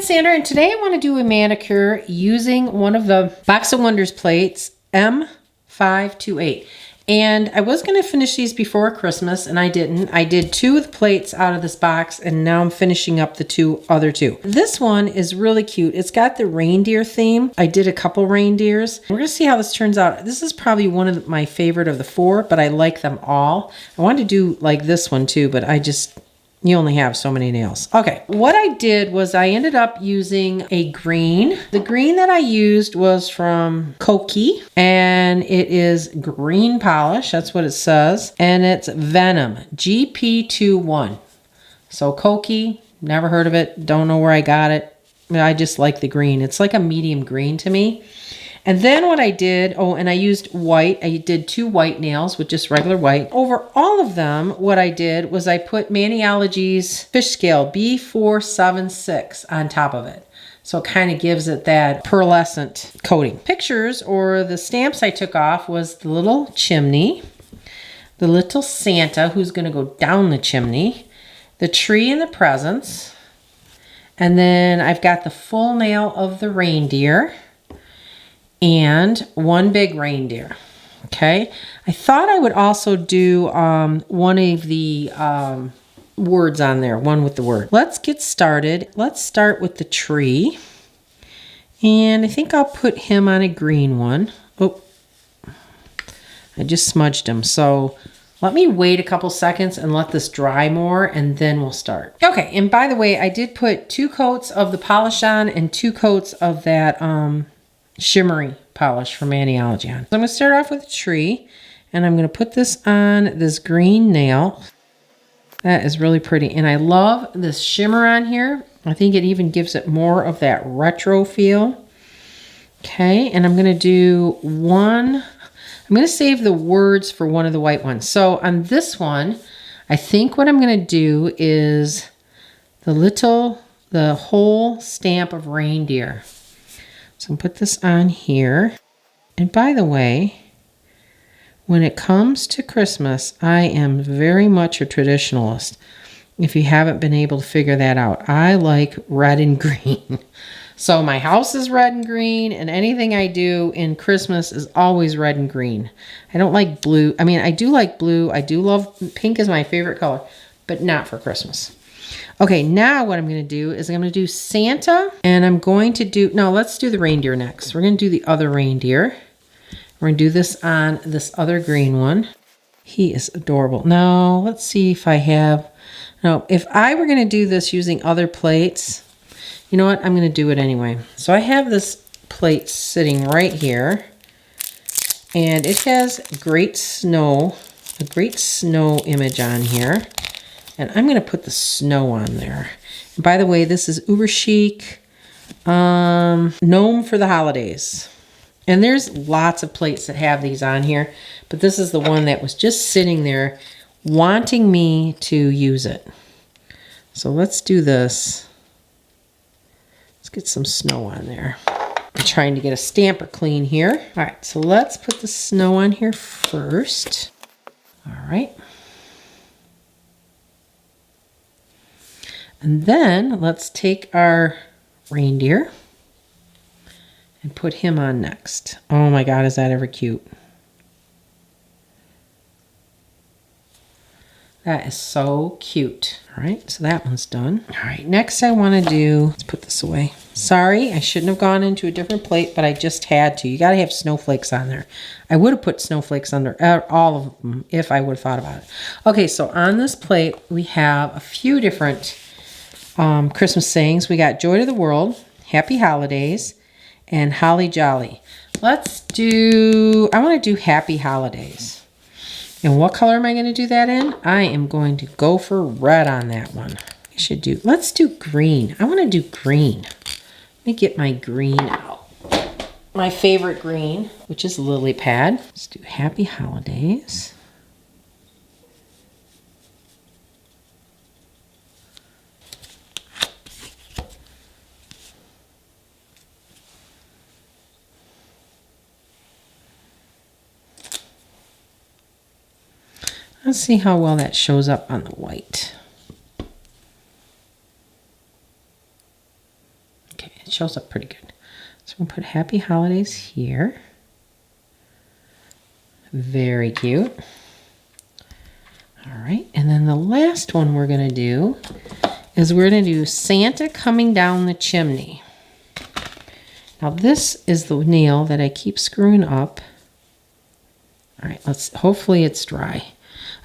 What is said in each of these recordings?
it's Sandra, and today I want to do a manicure using one of the Box of Wonders plates, M528. And I was going to finish these before Christmas, and I didn't. I did 2 of the plates out of this box, and now I'm finishing up the other two. This one is really cute. It's got the reindeer theme. I did a couple reindeers. We're going to see how this turns out. This is probably one of my favorite of the 4, but I like them all. I wanted to do like this one too, but you only have so many nails. Okay, what I did was I ended up using a green. The green that I used was from Koki, and it is green polish. That's what it says. And it's Venom, GP21. So Koki, never heard of it. Don't know where I got it. I just like the green. It's like a medium green to me. And then what I did, and I used white. I did 2 white nails with just regular white. Over all of them, what I did was I put Maniology's fish scale B476 on top of it. So it kind of gives it that pearlescent coating. Pictures, or the stamps I took off, was the little chimney, the little Santa who's going to go down the chimney, the tree and the presents, and then I've got the full nail of the reindeer, and 1 big reindeer. Okay, I thought I would also do one of the words on there, one with the word. Let's get started. Let's start with the tree, and I think I'll put him on a green one. Oh, I just smudged him. So let me wait a couple seconds and let this dry more, and then we'll start. Okay, and by the way, I did put 2 coats of the polish on and 2 coats of that shimmery polish from Maniology on. So I'm going to start off with a tree, and I'm going to put this on this green nail. That is really pretty, and I love this shimmer on here. I think it even gives it more of that retro feel. Okay, and I'm going to do one. I'm going to save the words for one of the white ones. So on this one, I think what I'm going to do is the whole stamp of reindeer. So I'm going to put this on here. And by the way, when it comes to Christmas, I am very much a traditionalist. If you haven't been able to figure that out, I like red and green. So my house is red and green, and anything I do in Christmas is always red and green. I don't like blue. I mean, I do like blue. I do love pink is my favorite color, but not for Christmas. Okay, now what I'm going to do is I'm going to do Santa, and I'm going to do, no, let's do the reindeer next. We're going to do the other reindeer. We're going to do this on this other green one. He is adorable. Now, let's see if I have, no, if I were going to do this using other plates, you know what, I'm going to do it anyway. So I have this plate sitting right here, and it has a great snow image on here. And I'm going to put the snow on there. And by the way, this is Uber Chic Gnome for the holidays. And there's lots of plates that have these on here. But this is the one that was just sitting there wanting me to use it. So let's do this. Let's get some snow on there. I'm trying to get a stamper clean here. All right, so let's put the snow on here first. All right. And then let's take our reindeer and put him on next. Oh my God, is that ever cute? That is so cute. All right, so that one's done. All right, next I want to do, let's put this away. Sorry, I shouldn't have gone into a different plate, but I just had to. You got to have snowflakes on there. I would have put snowflakes under all of them if I would have thought about it. Okay, so on this plate, we have a few different Christmas sayings. We got Joy to the World, Happy Holidays, and Holly Jolly. Let's do, I want to do Happy Holidays. And what color am I going to do that in? I am going to go for red on that one. Let's do green. I want to do green. Let me get my green out. My favorite green, which is Lily Pad. Let's do Happy Holidays. Let's see how well that shows up on the white. shows up pretty good. So I'm going to put Happy Holidays here. Very cute. All right, and then the last one we're going to do is we're going to do Santa coming down the chimney. Now this is the nail that I keep screwing up. All right, hopefully it's dry.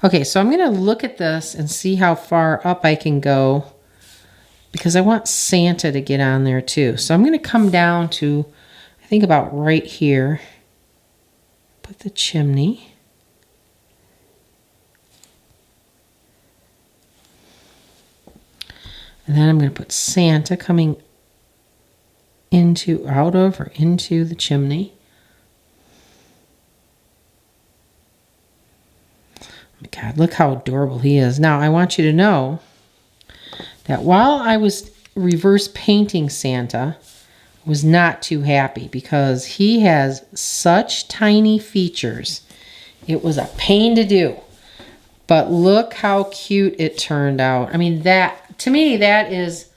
Okay, so I'm going to look at this and see how far up I can go because I want Santa to get on there too. So I'm going to come down to, I think about right here. Put the chimney. And then I'm going to put Santa coming out of or into the chimney. God, look how adorable he is. Now, I want you to know that while I was reverse painting Santa, I was not too happy because he has such tiny features. It was a pain to do. But look how cute it turned out. I mean, to me, that is,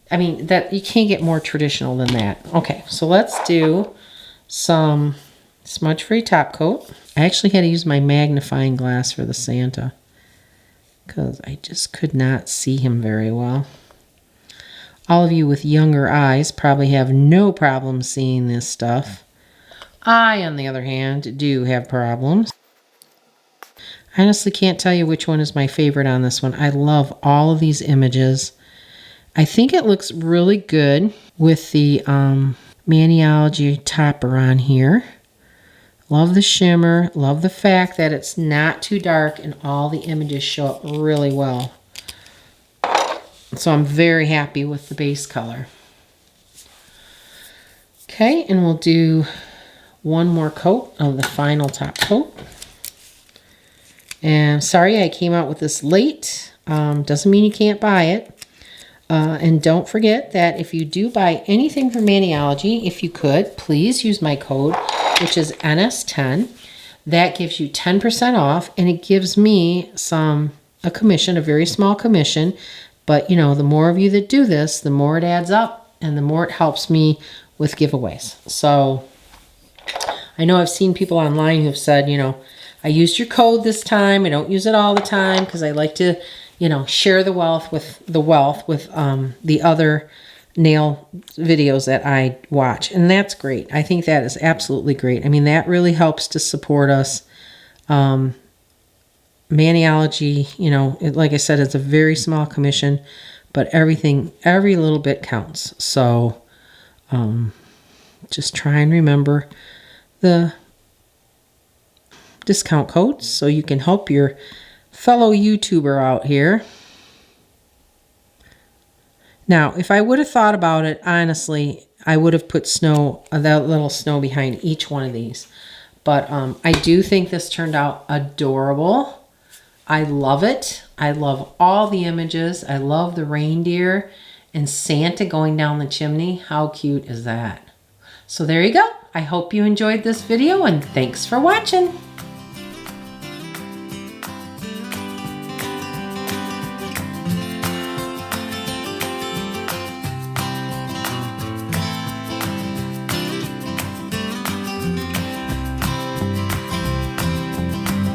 that you can't get more traditional than that. Okay, so let's do some smudge-free top coat. I actually had to use my magnifying glass for the Santa because I just could not see him very well. All of you with younger eyes probably have no problem seeing this stuff. I, on the other hand, do have problems. I honestly can't tell you which one is my favorite on this one. I love all of these images. I think it looks really good with the Maniology topper on here. Love the shimmer. Love the fact that it's not too dark and all the images show up really well. So I'm very happy with the base color. Okay, and we'll do one more coat of the final top coat. And sorry I came out with this late. Doesn't mean you can't buy it. And don't forget that if you do buy anything from Maniology, if you could, please use my code, which is NS10. That gives you 10% off, and it gives me a commission, a very small commission. But, you know, the more of you that do this, the more it adds up, and the more it helps me with giveaways. So I know I've seen people online who've said, you know, I used your code this time. I don't use it all the time because I like to, you know, share the wealth with the other nail videos that I watch. And that's great. I think that is absolutely great. I mean, that really helps to support us. Maniology, you know, like I said, it's a very small commission, but every little bit counts. So just try and remember the discount codes so you can help your fellow YouTuber out here. Now, if I would have thought about it, honestly, I would have put that little snow behind each one of these. But I do think this turned out adorable. I love it. I love all the images. I love the reindeer and Santa going down the chimney. How cute is that? So there you go. I hope you enjoyed this video, and thanks for watching.